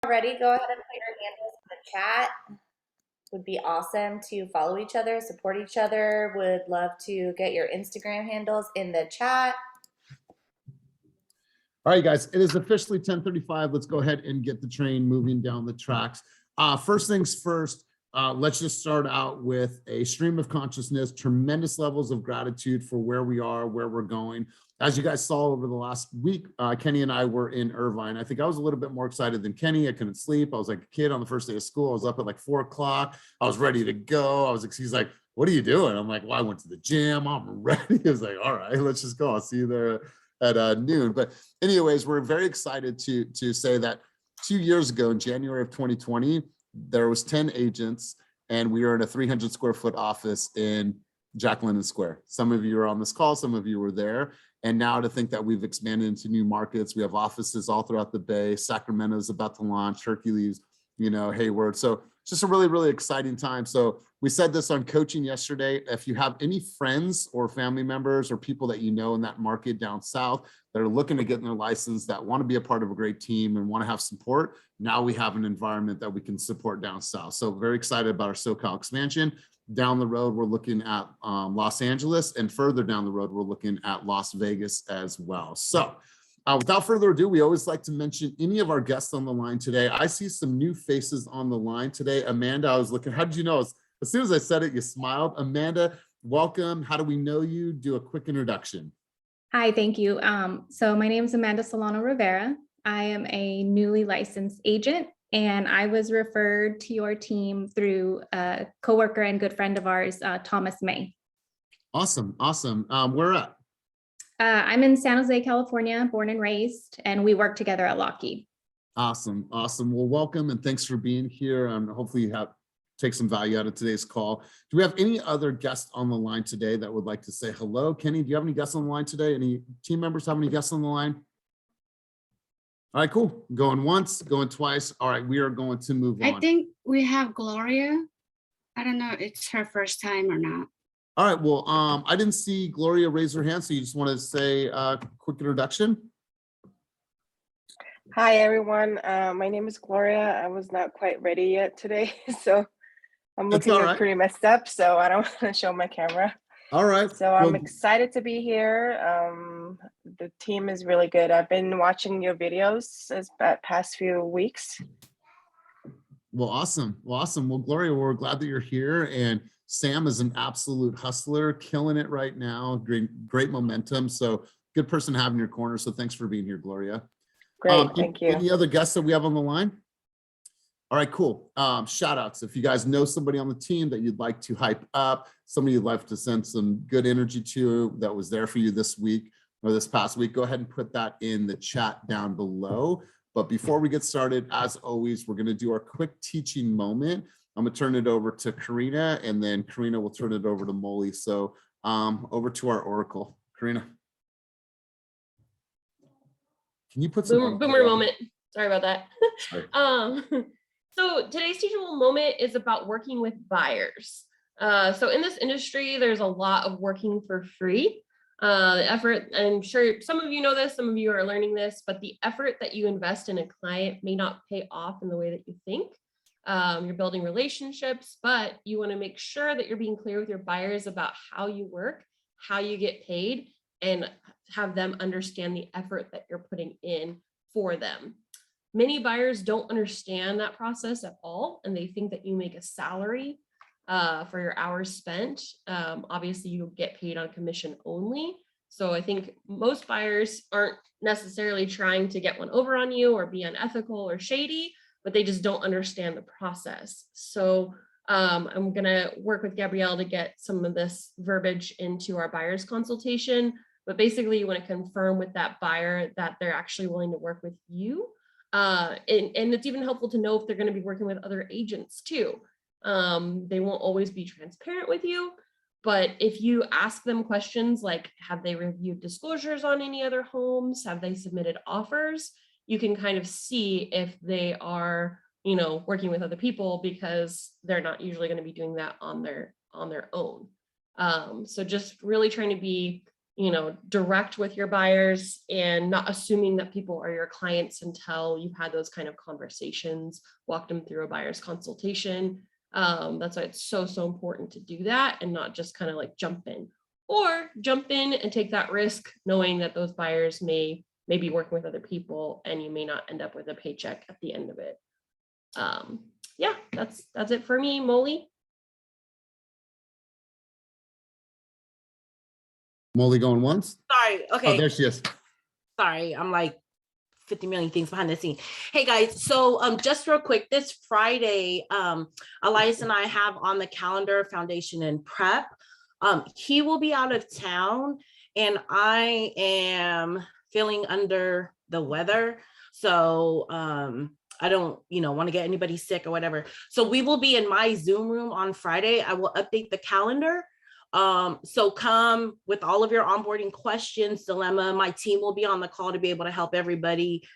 Already, go ahead and put your handles in the chat. Would be awesome to follow each other, support each other. Would love to get your Instagram handles in the chat. All right, guys, it is officially 10:35. Let's go ahead and get the train moving down the tracks. First things first, let's just start out with a stream of consciousness, tremendous levels of gratitude for where we are, where we're going. As you guys saw over the last week, Kenny and I were in Irvine. I think I was a little bit more excited than Kenny. I couldn't sleep. I was like a kid on the first day of school. I was up at like 4 o'clock. I was ready to go. He's like, what are you doing? I'm like, well, I went to the gym. I'm ready. He was like, all right, let's just go. I'll see you there at noon. But anyways, we're very excited to say that 2 years ago in January of 2020, there was 10 agents and we were in a 300 square foot office in Jack London Square. Some of you are on this call, some of you were there. And now to think that we've expanded into new markets, we have offices all throughout the Bay. Sacramento is about to launch, Hercules, Hayward. So it's just a really, really exciting time. So we said this on coaching yesterday. If you have any friends or family members or people that you know in that market down south that are looking to get their license, that want to be a part of a great team and want to have support, now we have an environment that we can support down south. So very excited about our SoCal expansion. Down the road, we're looking at Los Angeles, and further down the road, we're looking at Las Vegas as well. So without further ado, we always like to mention any of our guests on the line today. I see some new faces on the line today. Amanda, I was looking, how did you know? As soon as I said it, you smiled. Amanda, welcome. How do we know you? Do a quick introduction. Hi, thank you. So my name is Amanda Solano Rivera. I am a newly licensed agent, and I was referred to your team through a coworker and good friend of ours, Thomas May. Awesome, awesome. Where at? I'm in San Jose, California, born and raised, and we work together at Lockheed. Awesome, awesome. Well, welcome and thanks for being here. Hopefully you take some value out of today's call. Do we have any other guests on the line today that would like to say hello? Kenny, do you have any guests on the line today? Any team members have any guests on the line? All right, cool. Going once, going twice. All right, we are going to move on. I think we have Gloria. I don't know if it's her first time or not. All right, well, I didn't see Gloria raise her hand, so you just want to say a quick introduction? Hi, everyone. My name is Gloria. I was not quite ready yet today, so I'm looking pretty messed up, so I don't want to show my camera. All right. So I'm excited to be here. The team is really good. I've been watching your videos this past few weeks. Well, awesome. Well, awesome. Well, Gloria, we're glad that you're here. And Sam is an absolute hustler, killing it right now. Great momentum. So good person to have in your corner. So thanks for being here, Gloria. Great, thank you. Any other guests that we have on the line? All right, cool. Shout outs. If you guys know somebody on the team that you'd like to hype up, somebody you'd like to send some good energy to that was there for you this week or this past week, go ahead and put that in the chat down below. But before we get started, as always, we're going to do our quick teaching moment. I'm going to turn it over to Karina, and then Karina will turn it over to Molly. So over to our Oracle. Karina. Can you put some boomer moment? Sorry about that. So today's teachable moment is about working with buyers. So in this industry, there's a lot of working for free. The effort, I'm sure some of you know this, some of you are learning this, but the effort that you invest in a client may not pay off in the way that you think. You're building relationships, but you want to make sure that you're being clear with your buyers about how you work, how you get paid, and have them understand the effort that you're putting in for them. Many buyers don't understand that process at all, and they think that you make a salary for your hours spent. Obviously, you get paid on commission only. So I think most buyers aren't necessarily trying to get one over on you or be unethical or shady, but they just don't understand the process. So I'm going to work with Gabrielle to get some of this verbiage into our buyer's consultation. But basically, you want to confirm with that buyer that they're actually willing to work with you. And it's even helpful to know if they're going to be working with other agents too. They won't always be transparent with you, but if you ask them questions like, have they reviewed disclosures on any other homes? Have they submitted offers? You can kind of see if they are, working with other people, because they're not usually going to be doing that on their own. So just really trying to be, direct with your buyers and not assuming that people are your clients until you've had those kind of conversations, walked them through a buyer's consultation. That's why it's so important to do that and not just kind of like jump in and take that risk, knowing that those buyers may be working with other people and you may not end up with a paycheck at the end of it. Yeah, that's it for me. Molly. Molly going once? Sorry. Okay. Oh, there she is. Sorry. I'm like 50 million things behind the scene. Hey guys. So just real quick, this Friday, Elias and I have on the calendar Foundation and Prep. He will be out of town and I am feeling under the weather. So I don't, want to get anybody sick or whatever. So we will be in my Zoom room on Friday. I will update the calendar. So come with all of your onboarding questions, dilemma. My team will be on the call to be able to help everybody.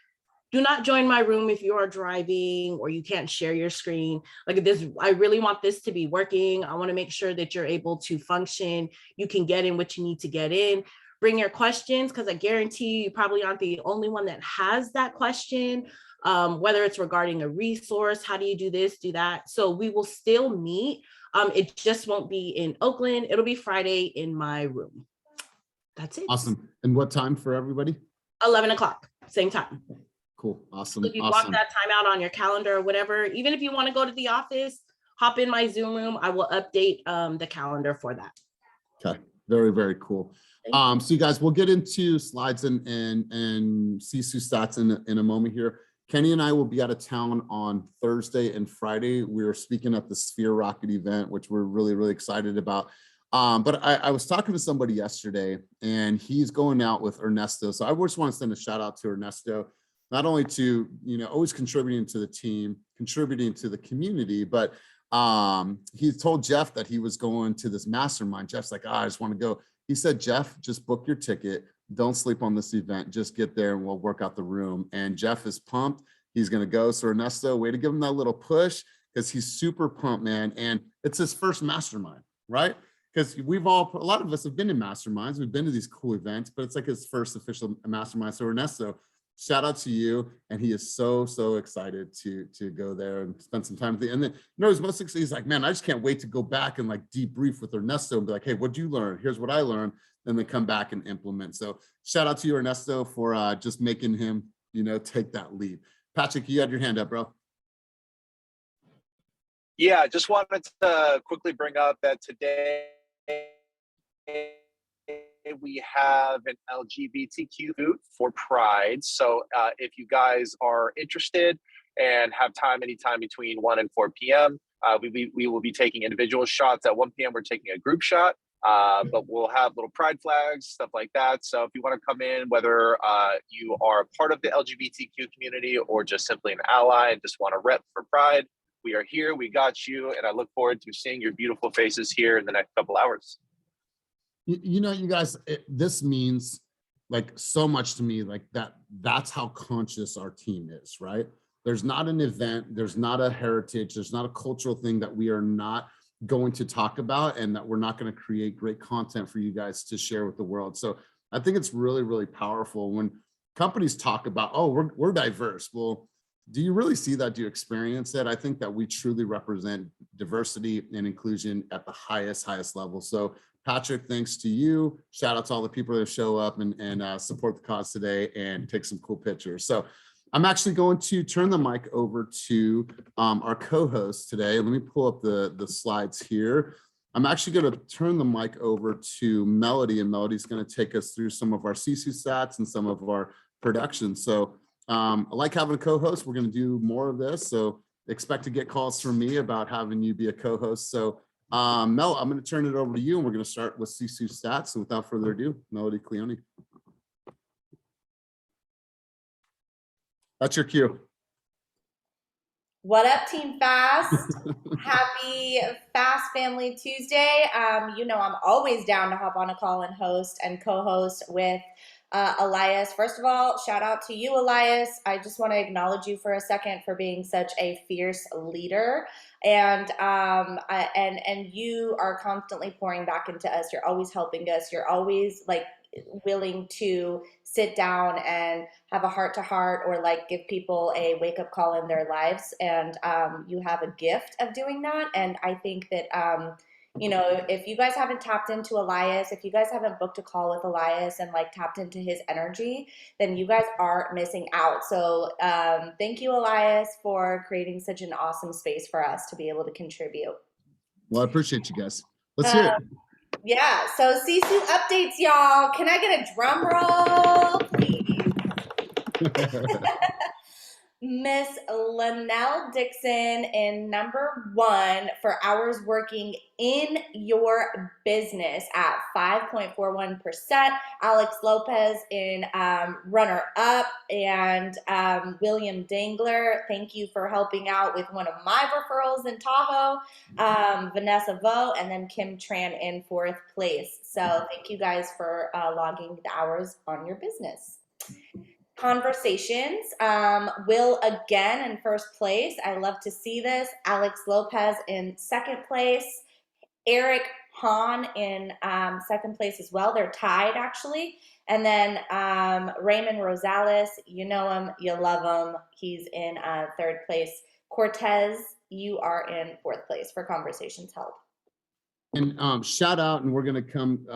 Do not join my room if you are driving or you can't share your screen. Like this, I really want this to be working. I want to make sure that you're able to function. You can get in what you need to get in. Bring your questions, because I guarantee you probably aren't the only one that has that question. Whether it's regarding a resource, how do you do this, do that? So we will still meet. It just won't be in Oakland. It'll be Friday in my room. That's it. Awesome. And what time for everybody? 11 o'clock, same time. Cool. Awesome. So if you block that time out on your calendar or whatever, even if you want to go to the office, hop in my Zoom room. I will update the calendar for that. Okay. Very, very cool. So you guys, we'll get into slides and CSU stats in a moment here. Kenny and I will be out of town on Thursday and Friday. We're speaking at the Sphere Rocket event, which we're really, really excited about. But I was talking to somebody yesterday and he's going out with Ernesto. So I just want to send a shout out to Ernesto, not only to, always contributing to the team, contributing to the community, but he told Jeff that he was going to this mastermind. Jeff's like, I just want to go. He said, Jeff, just book your ticket. Don't sleep on this event. Just get there and we'll work out the room. And Jeff is pumped. He's going to go. So Ernesto, way to give him that little push because he's super pumped, man. And it's his first mastermind, right? Because a lot of us have been in masterminds. We've been to these cool events, but it's like his first official mastermind. So Ernesto, shout out to you. And he is so excited to go there and spend some time with you. And then, he's most excited. He's like, man, I just can't wait to go back and like debrief with Ernesto and be like, hey, what'd you learn? Here's what I learned. And then come back and implement. So shout out to you, Ernesto, for just making him, take that leap. Patrick, you had your hand up, bro. Yeah, just wanted to quickly bring up that today we have an LGBTQ booth for Pride. So if you guys are interested and have time anytime between 1 and 4 p.m., we will be taking individual shots. At 1 p.m., we're taking a group shot. But we'll have little pride flags, stuff like that. So if you want to come in, whether you are part of the LGBTQ community or just simply an ally and just want to rep for Pride, we are here, we got you, and I look forward to seeing your beautiful faces here in the next couple hours. You guys, this means like so much to me, like that's how conscious our team is, right? There's not an event, there's not a heritage, there's not a cultural thing that we are not going to talk about and that we're not going to create great content for you guys to share with the world. So I think it's really, really powerful when companies talk about, oh, we're diverse. Well, do you really see that? Do you experience it? I think that we truly represent diversity and inclusion at the highest level. So Patrick, thanks to you. Shout out to all the people that show up and support the cause today and take some cool pictures. So I'm actually going to turn the mic over to our co-host today. Let me pull up the slides here. I'm actually going to turn the mic over to Melody, and Melody's going to take us through some of our CSU stats and some of our production. So I like having a co-host. We're going to do more of this. So expect to get calls from me about having you be a co-host. So Mel, I'm going to turn it over to you, and we're going to start with CSU stats. So without further ado, Melody Cleone. That's your cue. What up, Team Fast? Happy Fast Family Tuesday. I'm always down to hop on a call and host and co-host with Elias. First of all, shout out to you, Elias. I just want to acknowledge you for a second for being such a fierce leader. And you are constantly pouring back into us. You're always helping us. You're always like willing to sit down and have a heart to heart, or like give people a wake up call in their lives. And you have a gift of doing that. And I think that, you know, if you guys haven't tapped into Elias, if you guys haven't booked a call with Elias and like tapped into his energy, then you guys are missing out. So thank you, Elias, for creating such an awesome space for us to be able to contribute. Well, I appreciate you guys. Let's hear it. Yeah, so Sisu updates, y'all. Can I get a drum roll, please? Miss Linnell Dixon in number 1 for hours working in your business at 5.41%. Alex Lopez in runner up, and William Dangler, thank you for helping out with one of my referrals in Tahoe. Vanessa Vo, and then Kim Tran in 4th place. So thank you guys for logging the hours on your business. Conversations, Will again in 1st place. I love to see this. Alex Lopez in 2nd place. Eric Hahn in 2nd place as well. They're tied actually. And then Raymond Rosales, you know him, you love him. He's in 3rd place. Cortez, you are in 4th place for Conversations Held. And shout out, and we're going to come,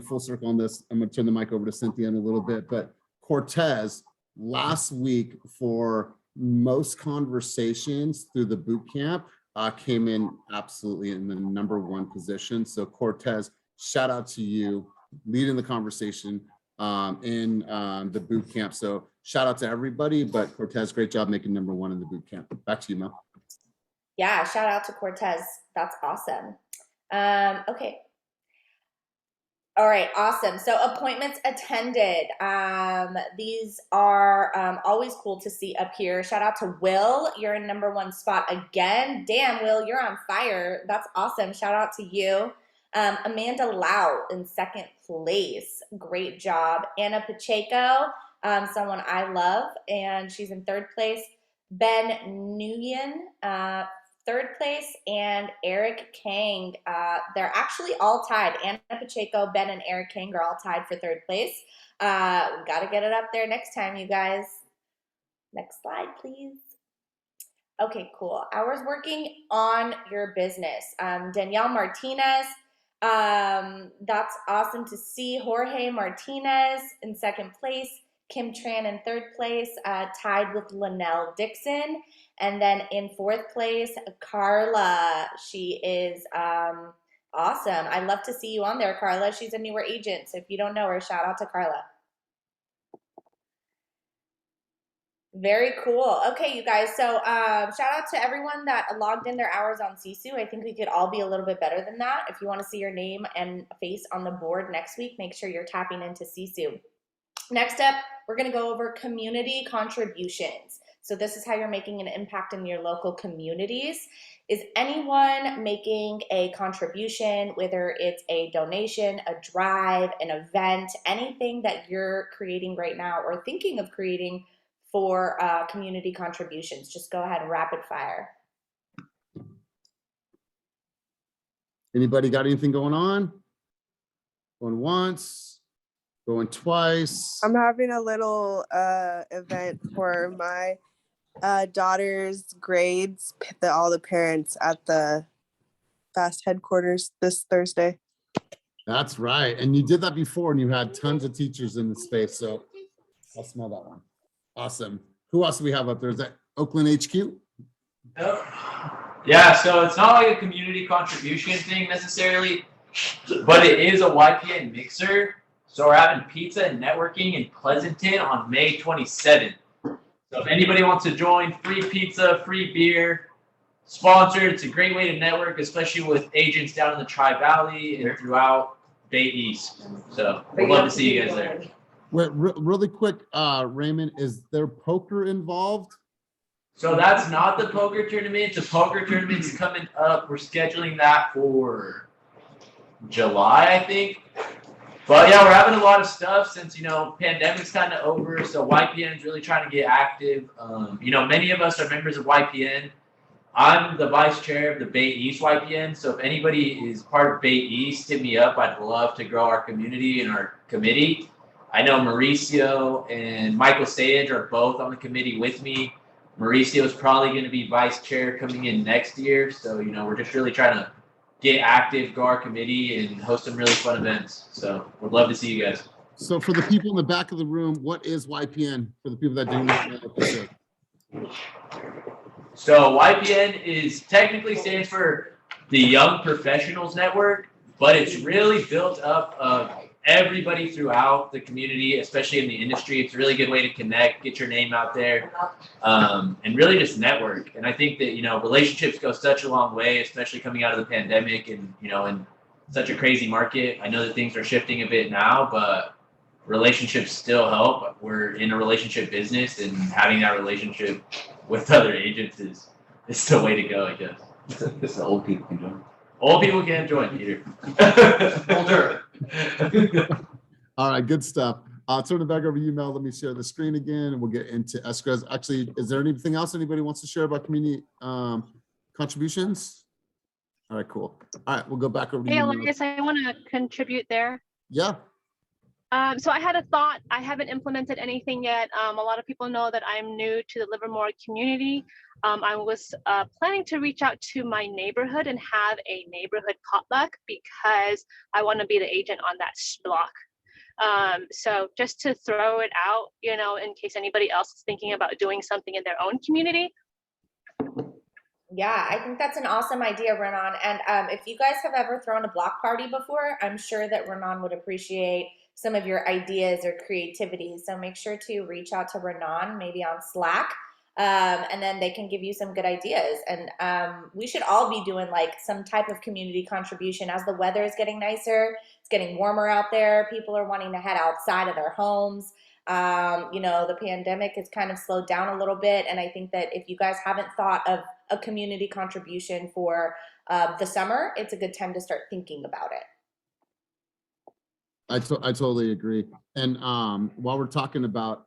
full circle on this. I'm going to turn the mic over to Cynthia in a little bit, but Cortez last week for most conversations through the boot camp came in absolutely in the number 1 position. So Cortez, shout out to you leading the conversation in the boot camp. So shout out to everybody, but Cortez, great job making number 1 in the boot camp. Back to you, Mel. Yeah, shout out to Cortez. That's awesome. Okay. All right, awesome. So appointments attended. These are always cool to see up here. Shout out to Will. You're in number 1 spot again. Damn, Will, you're on fire. That's awesome. Shout out to you. Amanda Lau in 2nd place. Great job. Anna Pacheco, someone I love, and she's in 3rd place. Ben Nguyen, 3rd place, and Eric Kang. They're actually all tied. Anna Pacheco, Ben, and Eric Kang are all tied for 3rd place. We got to get it up there next time, you guys. Next slide, please. Okay, cool. Hours working on your business. Danielle Martinez. That's awesome to see. Jorge Martinez in 2nd place. Kim Tran in 3rd place, tied with Linnell Dixon. And then in 4th place, Carla. She is awesome. I love to see you on there, Carla. She's a newer agent. So if you don't know her, shout out to Carla. Very cool. Okay, you guys. So shout out to everyone that logged in their hours on Sisu. I think we could all be a little bit better than that. If you want to see your name and face on the board next week, make sure you're tapping into Sisu. Next up, we're going to go over community contributions. So this is how you're making an impact in your local communities. Is anyone making a contribution, whether it's a donation, a drive, an event, anything that you're creating right now or thinking of creating for community contributions? Just go ahead and rapid fire. Anybody got anything going on? Going once? Going twice? I'm having a little event for my daughter's grades, all the parents at the FAST headquarters this Thursday. That's right. And you did that before and you had tons of teachers in the space. So I'll smell that one. Awesome. Who else do we have up there? Is that Oakland HQ? Yeah, so it's not like a community contribution thing necessarily, but it is a YPN mixer. So we're having pizza and networking in Pleasanton on May 27th. So if anybody wants to join, free pizza, free beer, sponsored. It's a great way to network, especially with agents down in the Tri-Valley and throughout Bay East. So we'd love to see you guys there. Wait, really quick, Raymond, is there poker involved? So that's not the poker tournament. The poker tournament's coming up. We're scheduling that for July, I think. But yeah, we're having a lot of stuff since, pandemic's kind of over. So YPN's really trying to get active. Many of us are members of YPN. I'm the vice chair of the Bay East YPN. So if anybody is part of Bay East, hit me up. I'd love to grow our community and our committee. I know Mauricio and Michael Sage are both on the committee with me. Mauricio is probably going to be vice chair coming in next year. So, we're just really trying to get active, go our committee, and host some really fun events. So we'd love to see you guys. So for the people in the back of the room, what is YPN for the people that do not know what this is? So YPN is technically stands for the Young Professionals Network, but it's really built up of everybody throughout the community, especially in the industry. It's a really good way to connect, get your name out there, and really just network. And I think that, relationships go such a long way, especially coming out of the pandemic and, in such a crazy market. I know that things are shifting a bit now, but relationships still help. We're in a relationship business, and having that relationship with other agents is the way to go, I guess. This is old people can join. Old people can't join, Peter. Older. All right, good stuff. I'll turn it back over to you, Mel. Let me share the screen again, and we'll get into escrows. Actually, is there anything else anybody wants to share about community contributions? All right, cool. All right, we'll go back over to you, Mel. Elias, I want to contribute there. Yeah. So I had a thought. I haven't implemented anything yet. A lot of people know that I'm new to the Livermore community. I was planning to reach out to my neighborhood and have a neighborhood potluck because I want to be the agent on that block. So just to throw it out, in case anybody else is thinking about doing something in their own community. Yeah, I think that's an awesome idea, Renan. And if you guys have ever thrown a block party before, I'm sure that Renan would appreciate some of your ideas or creativity. So make sure to reach out to Renan, maybe on Slack, and then they can give you some good ideas. And we should all be doing like some type of community contribution as the weather is getting nicer. It's getting warmer out there. People are wanting to head outside of their homes. The pandemic has kind of slowed down a little bit. And I think that if you guys haven't thought of a community contribution for the summer, it's a good time to start thinking about it. I totally agree. And while we're talking about,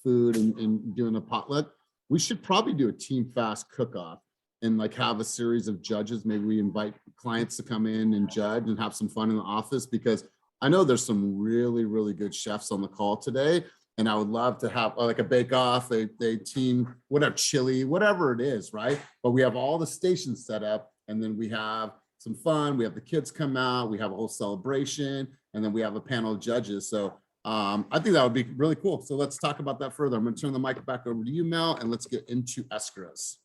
food and doing a potluck, we should probably do a team fast cook-off and like have a series of judges. Maybe we invite clients to come in and judge and have some fun in the office, because I know there's some really, really good chefs on the call today. And I would love to have like a bake-off, a team, whatever, chili, whatever it is, right? But we have all the stations set up, and then we have some fun. We have the kids come out, we have a whole celebration, and then we have a panel of judges. So I think that would be really cool. So let's talk about that further. I'm going to turn the mic back over to you, Mel, and let's get into escrows.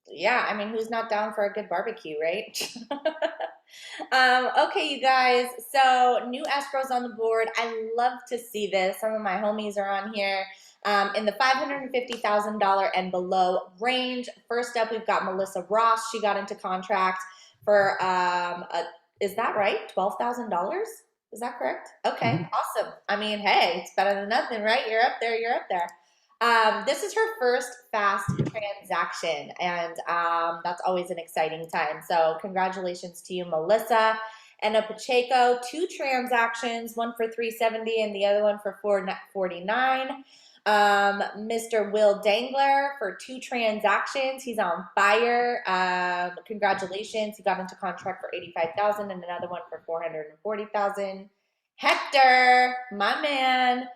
Yeah, I mean, who's not down for a good barbecue, right? Okay, you guys. So new escrows on the board. I love to see this. Some of my homies are on here in the $550,000 and below range. First up, we've got Melissa Ross. She got into contract for is that right? $12,000? Is that correct? Okay, awesome. I mean, hey, it's better than nothing, right? You're up there. You're up there. This is her first fast transaction, and that's always an exciting time. So congratulations to you, Melissa. Anna Pacheco, 2 transactions, one for $370 and the other one for $449. Mr. Will Dangler for 2 transactions. He's on fire. Congratulations. He got into contract for $85,000 and another one for $440,000. Hector, my man.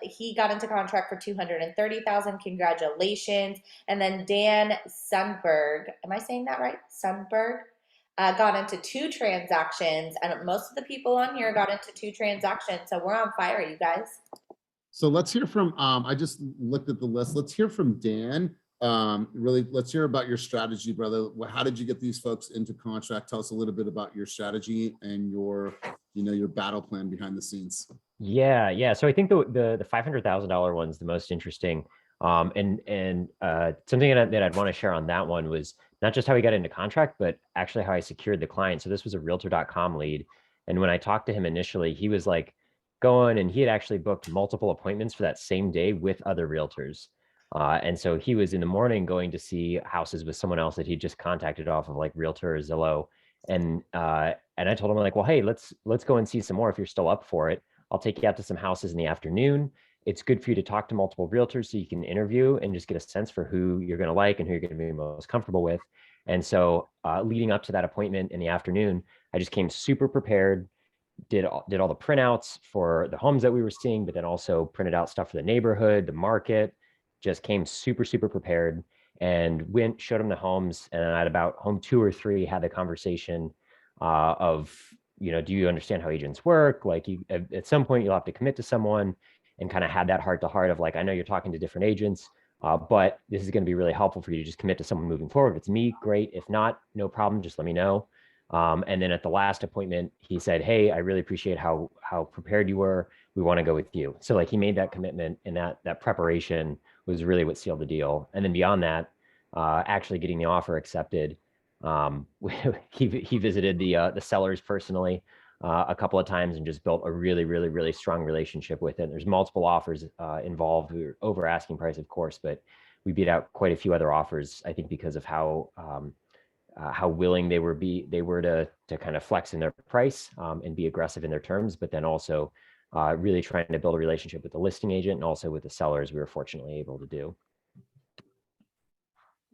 He got into contract for $230,000. Congratulations. And then Dan Sundberg, am I saying that right? Sundberg got into 2 transactions, and most of the people on here got into 2 transactions. So we're on fire, you guys. So let's hear from, I just looked at the list. Let's hear from Dan. Really, let's hear about your strategy, brother. How did you get these folks into contract? Tell us a little bit about your strategy and your battle plan behind the scenes. Yeah. So I think the $500,000 one's the most interesting. And something that I'd want to share on that one was not just how we got into contract, but actually how I secured the client. So this was a Realtor.com lead. And when I talked to him initially, he was like going, and he had actually booked multiple appointments for that same day with other realtors. And so he was in the morning going to see houses with someone else that he just contacted off of like Realtor or Zillow. And I told him, like, well, hey, let's go and see some more if you're still up for it. I'll take you out to some houses in the afternoon. It's good for you to talk to multiple realtors so you can interview and just get a sense for who you're going to like and who you're going to be most comfortable with. And so leading up to that appointment in the afternoon, I just came super prepared, did all the printouts for the homes that we were seeing, but then also printed out stuff for the neighborhood, the market. Just came super prepared, and showed them the homes. And at about home 2 or 3, had the conversation of, do you understand how agents work? Like, at some point you'll have to commit to someone, and kind of had that heart to heart of like, I know you're talking to different agents, but this is going to be really helpful for you to just commit to someone moving forward. If it's me, great. If not, no problem. Just let me know. And then at the last appointment, he said, hey, I really appreciate how prepared you were. We want to go with you. So like, he made that commitment, and that preparation was really what sealed the deal. And then beyond that, actually getting the offer accepted, he visited the sellers personally a couple of times, and just built a really strong relationship with it. There's multiple offers involved. We were over asking price, of course, but we beat out quite a few other offers, I think, because of how willing they were to kind of flex in their price, and be aggressive in their terms, but then also really trying to build a relationship with the listing agent and also with the sellers. We were fortunately able to do.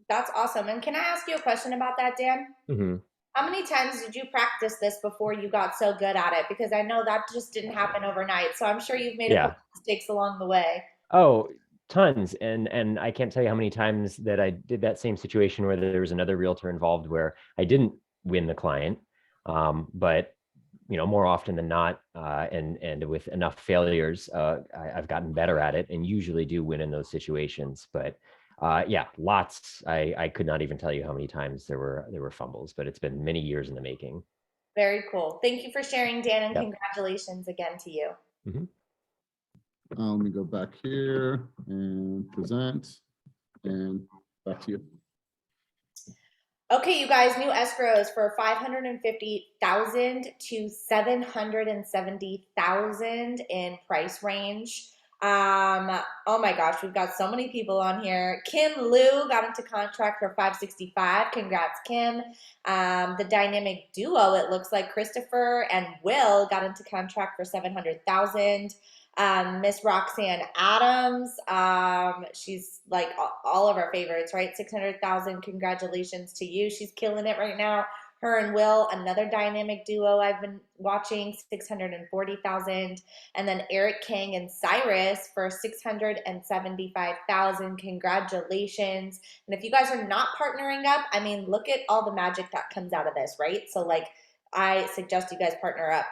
That's awesome. And can I ask you a question about that, Dan? Mm-hmm. How many times did you practice this before you got so good at it? Because I know that just didn't happen overnight. So I'm sure you've made a couple mistakes along the way. Oh, tons. And I can't tell you how many times that I did that same situation where there was another realtor involved where I didn't win the client. But more often than not, and with enough failures, I've gotten better at it, and usually do win in those situations. But lots. I could not even tell you how many times there were fumbles, but it's been many years in the making. Very cool. Thank you for sharing, Dan, and congratulations again to you. Mm-hmm. Let me go back here and present, and back to you. Okay, you guys, new escrows for $550,000 to $770,000 in price range. Oh my gosh, we've got so many people on here. Kim Liu got into contract for $565,000. Congrats, Kim. The dynamic duo, it looks like Christopher and Will got into contract for $700,000. Miss Roxanne Adams, she's like all of our favorites, right? $600,000. Congratulations to you. She's killing it right now. Her and Will, another dynamic duo I've been watching, $640,000. And then Eric Kang and Cyrus for $675,000. Congratulations. And if you guys are not partnering up, I mean, look at all the magic that comes out of this, right? So like, I suggest you guys partner up.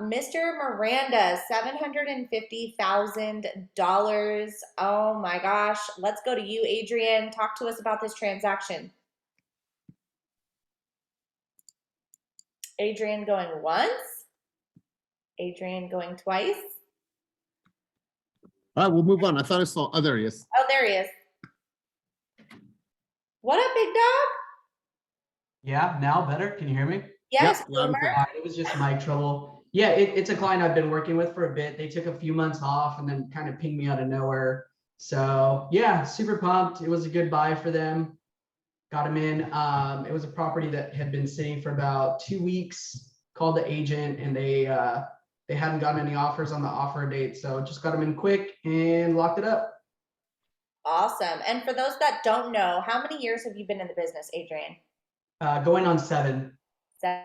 Mr. Miranda, $750,000. Oh my gosh. Let's go to you, Adrian. Talk to us about this transaction. Adrian going once. Adrian going twice. All right, we'll move on. I thought I saw, oh, there he is. Oh, there he is. What up, big dog? Yeah, now better. Can you hear me? Yes, it was just mic trouble. Yeah, it's a client I've been working with for a bit. They took a few months off and then kind of pinged me out of nowhere. So yeah, super pumped. It was a good buy for them. Got them in. It was a property that had been sitting for about 2 weeks. Called the agent, and they hadn't gotten any offers on the offer date. So just got them in quick and locked it up. Awesome. And for those that don't know, how many years have you been in the business, Adrian? Going on 7. 7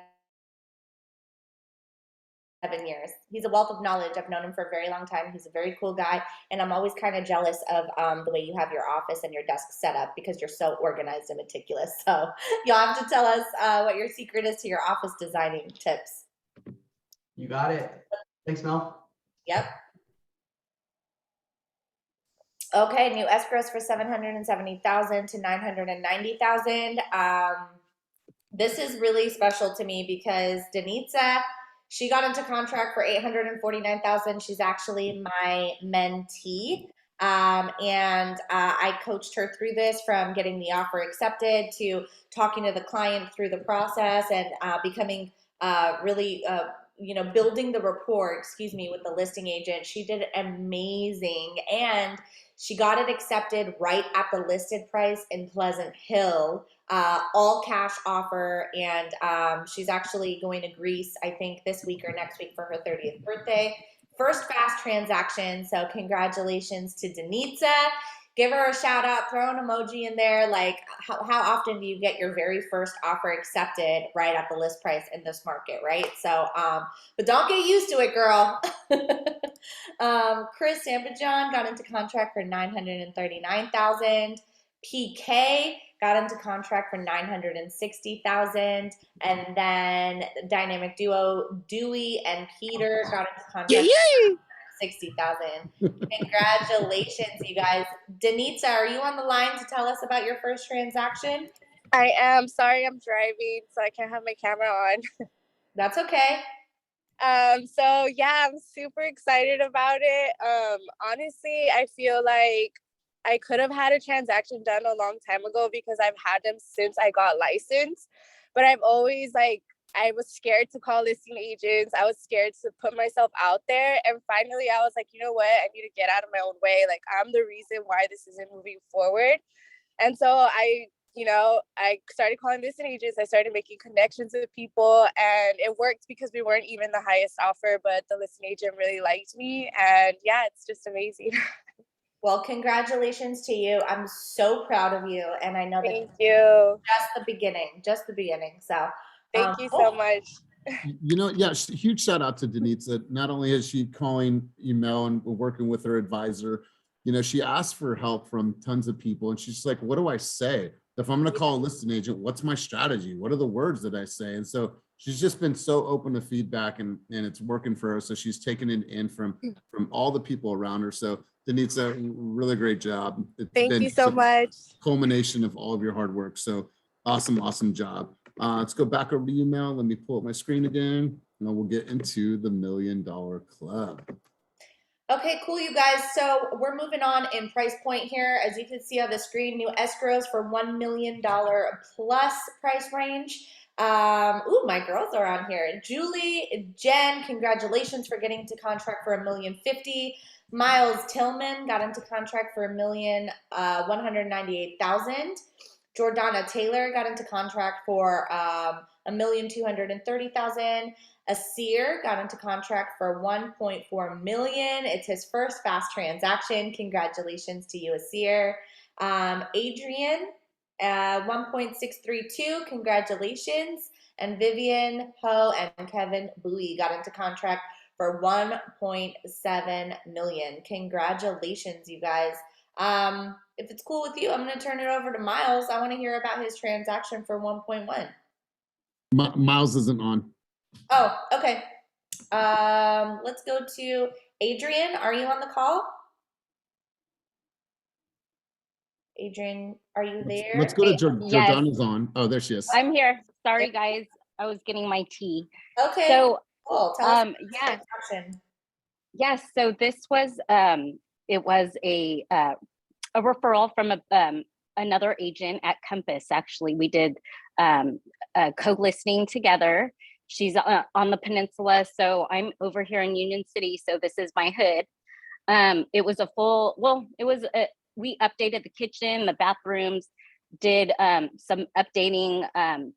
years. He's a wealth of knowledge. I've known him for a very long time. He's a very cool guy. And I'm always kind of jealous of the way you have your office and your desk set up, because you're so organized and meticulous. So you'll have to tell us what your secret is to your office designing tips. You got it. Thanks, Mel. Yep. Okay, new escrows for $770,000 to $990,000. This is really special to me because Denitza, she got into contract for $849,000. She's actually my mentee. I coached her through this, from getting the offer accepted to talking to the client through the process, and becoming really, building the rapport, with the listing agent. She did amazing, and she got it accepted right at the listed price in Pleasant Hill. All cash offer, and she's actually going to Greece, I think this week or next week, for her 30th birthday. First fast transaction, so congratulations to Denitza. give her a shout out, throw an emoji in there. Like, how often do you get your very first offer accepted right at the list price in this market, right? So, but don't get used to it, girl. Chris Sambajon got into contract for $939,000. PK got into contract for $960,000, and then dynamic duo Dewey and Peter got into contract for $60,000. Congratulations, you guys. Danitza, are you on the line to tell us about your first transaction? I am. Sorry, I'm driving, so I can't have my camera on. That's okay. So yeah, I'm super excited about it. Honestly, I feel like I could have had a transaction done a long time ago because I've had them since I got licensed, but I've always I was scared to call listing agents. I was scared to put myself out there. And finally I was like, you know what? I need to get out of my own way. Like, I'm the reason why this isn't moving forward. And so I started calling listing agents. I started making connections with people, and it worked because we weren't even the highest offer, but the listing agent really liked me. And yeah, it's just amazing. Well, congratulations to you. I'm so proud of you. And I know that Thank you. Just the beginning. So thank you so much. Yeah, huge shout out to Danitza. Not only is she calling email and working with her advisor, she asked for help from tons of people, and she's like, what do I say? If I'm going to call a listing agent, what's my strategy? What are the words that I say? And so she's just been so open to feedback, and it's working for her. So she's taken it in from all the people around her. So Danitza, really great job. Thank you so much. Culmination of all of your hard work. So awesome job. Let's go back over to you, Mel. Let me pull up my screen again, and then we'll get into the $1 Million Club. Okay, cool, you guys. So we're moving on in price point here. As you can see on the screen, new escrows for $1 million plus price range. Ooh, my girls are on here. Julie, Jen, congratulations for getting to contract for $1,050,000. Miles Tillman got into contract for $1,198,000. Jordana Taylor got into contract for $1,230,000. Asir got into contract for $1.4 million. It's his first fast transaction. Congratulations to you, Asir. Adrian, 1.632. Congratulations. And Vivian Ho and Kevin Bowie got into contract for $1.7 million. Congratulations, you guys. If it's cool with you, I'm going to turn it over to Miles. I want to hear about his transaction for 1.1. Miles isn't on. Oh, okay. Let's go to Adrian. Are you on the call? Adrian, are you there? Let's go to Jordana's on. Oh, there she is. I'm here. Sorry, guys. I was getting my tea. Okay. So, cool. Tell us yes. So this was it was a referral from another agent at Compass. Actually, we did a co-listing together. She's on the peninsula, so I'm over here in Union City. So this is my hood. It was we updated the kitchen, the bathrooms, did some updating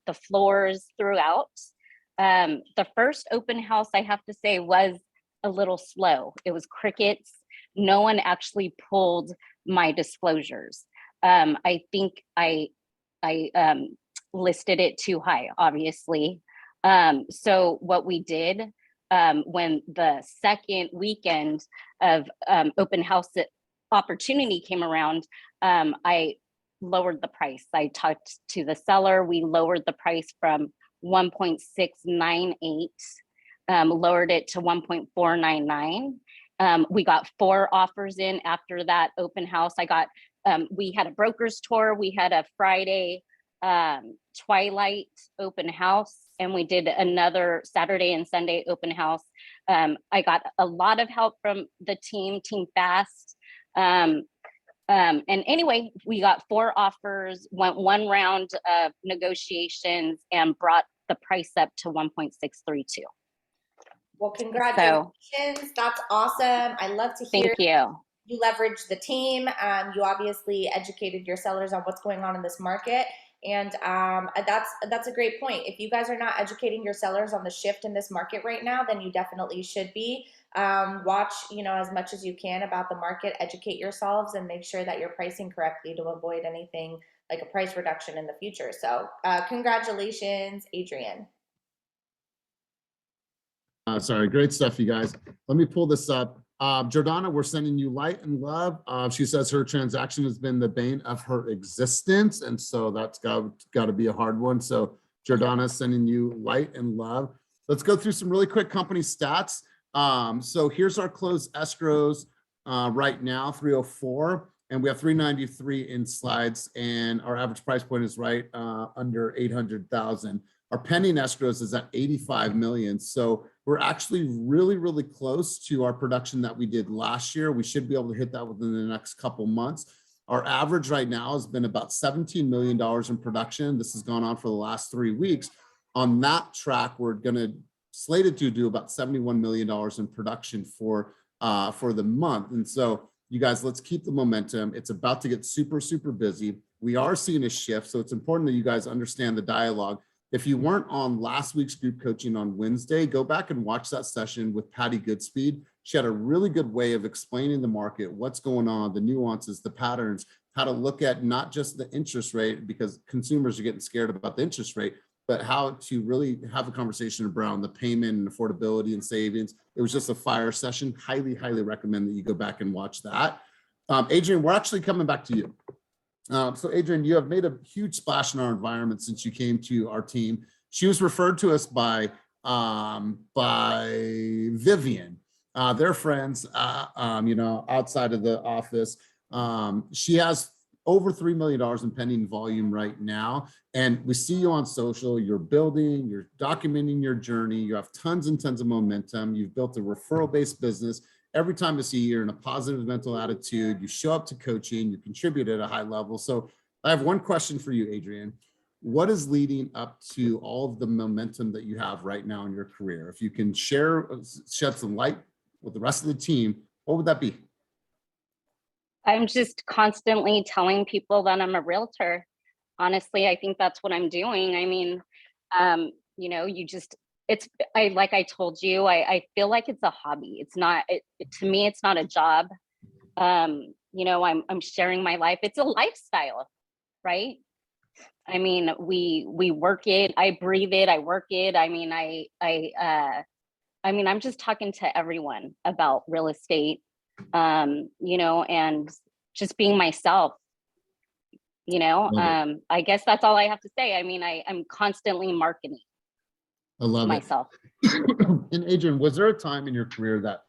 the floors throughout. The first open house, I have to say, was a little slow. It was crickets. No one actually pulled my disclosures. I think I listed it too high, obviously. So what we did when the second weekend of open house opportunity came around, I lowered the price. I talked to the seller. We lowered the price from 1.698, lowered it to 1.499. We got 4 offers in after that open house. We had a broker's tour. We had a Friday twilight open house, and we did another Saturday and Sunday open house. I got a lot of help from the Team Fast. And anyway, we got 4 offers, went 1 round of negotiations, and brought the price up to 1.632. Well, congratulations. That's awesome. I love to hear. Thank you. You leveraged the team. You obviously educated your sellers on what's going on in this market. And that's a great point. If you guys are not educating your sellers on the shift in this market right now, then you definitely should be. Watch, as much as you can about the market, educate yourselves, and make sure that you're pricing correctly to avoid anything like a price reduction in the future. So congratulations, Adrian. Sorry, great stuff, you guys. Let me pull this up. Jordana, we're sending you light and love. She says her transaction has been the bane of her existence, and so that's got to be a hard one. So Jordana, sending you light and love. Let's go through some really quick company stats. So here's our closed escrows right now, 304, and we have 393 in slides, and our average price point is right under 800,000. Our pending escrows is at 85 million. So we're actually really, really close to our production that we did last year. We should be able to hit that within the next couple months. Our average right now has been about $17 million in production. This has gone on for the last 3 weeks. On that track, we're slated to do about $71 million in production for the month. And so you guys, let's keep the momentum. It's about to get super, super busy. We are seeing a shift. So it's important that you guys understand the dialogue. If you weren't on last week's group coaching on Wednesday, go back and watch that session with Patty Goodspeed. She had a really good way of explaining the market, what's going on, the nuances, the patterns, how to look at not just the interest rate, because consumers are getting scared about the interest rate, but how to really have a conversation around the payment and affordability and savings. It was just a fire session. Highly, highly recommend that you go back and watch that. Adrian, we're actually coming back to you. So Adrian, you have made a huge splash in our environment since you came to our team. She was referred to us by Vivian. They're friends, outside of the office. She has over $3 million in pending volume right now. And we see you on social, you're building, you're documenting your journey. You have tons and tons of momentum. You've built a referral-based business. Every time I see you're in a positive mental attitude, you show up to coaching, you contribute at a high level. So I have one question for you, Adrian. What is leading up to all of the momentum that you have right now in your career? If you can shed some light with the rest of the team, what would that be? I'm just constantly telling people that I'm a realtor. Honestly, I think that's what I'm doing. I mean, like I told you, I feel like it's a hobby. It's not, to me, it's not a job. I'm sharing my life. It's a lifestyle, right? I mean, we work it, I breathe it, I work it. I mean, I'm just talking to everyone about real estate, and just being myself, I guess that's all I have to say. I mean, I'm constantly marketing. I love myself. And Adrian, was there a time in your career that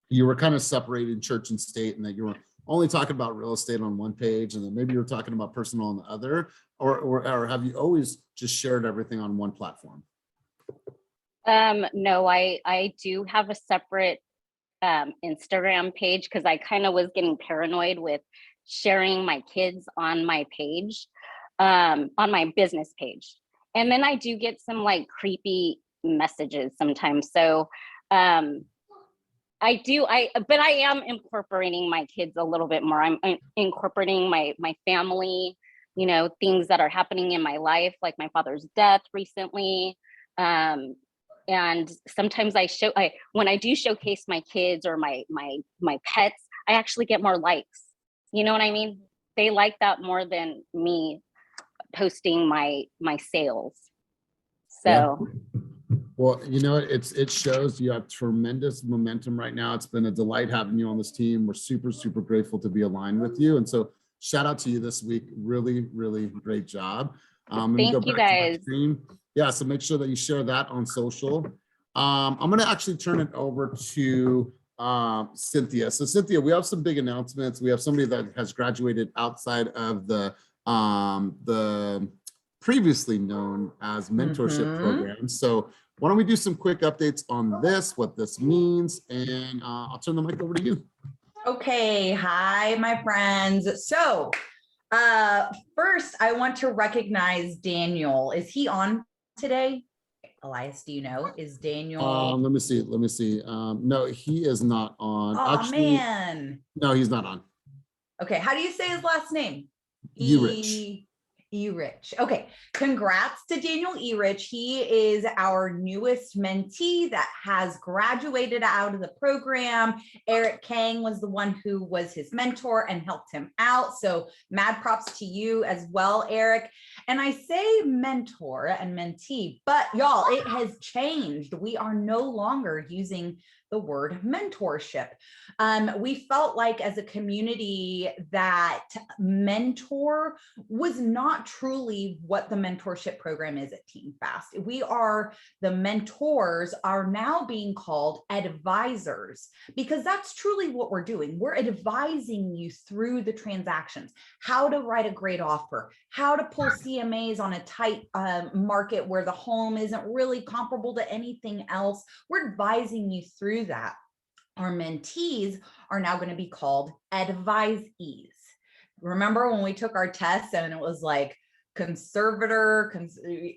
you were kind of separated church and state, and that you were only talking about real estate on one page, and then maybe you were talking about personal on the other, or have you always just shared everything on one platform? No, I do have a separate Instagram page, because I kind of was getting paranoid with sharing my kids on my page, on my business page. And then I do get some like creepy messages sometimes. So but I am incorporating my kids a little bit more. I'm incorporating my family, things that are happening in my life, like my father's death recently. And sometimes when I do showcase my kids or my pets, I actually get more likes. You know what I mean? They like that more than me posting my sales. So yeah. Well, it shows you have tremendous momentum right now. It's been a delight having you on this team. We're super, super grateful to be aligned with you. And so shout out to you this week. Really, really great job. Thank you guys. Yeah, so make sure that you share that on social. I'm going to actually turn it over to Cynthia. So Cynthia, we have some big announcements. We have somebody that has graduated outside of the previously known as mentorship programs. So why don't we do some quick updates on this, what this means, and I'll turn the mic over to you. Okay, hi, my friends. So first, I want to recognize Daniel. Is he on today? Elias, do you know? Is Daniel? Let me see. No, he is not on. Oh, actually, man. No, he's not on. Okay, how do you say his last name? Urich. E-Rich. Okay, congrats to Daniel E-Rich. He is our newest mentee that has graduated out of the program. Eric Kang was the one who was his mentor and helped him out. So mad props to you as well, Eric. And I say mentor and mentee, but y'all, it has changed. We are no longer using the word mentorship. We felt like as a community that mentor was not truly what the mentorship program is at Team Fast. The mentors are now being called advisors, because that's truly what we're doing. We're advising you through the transactions, how to write a great offer, how to pull CMAs on a tight market where the home isn't really comparable to anything else. We're advising you through that. Our mentees are now going to be called advisees. Remember when we took our tests and it was like conservator,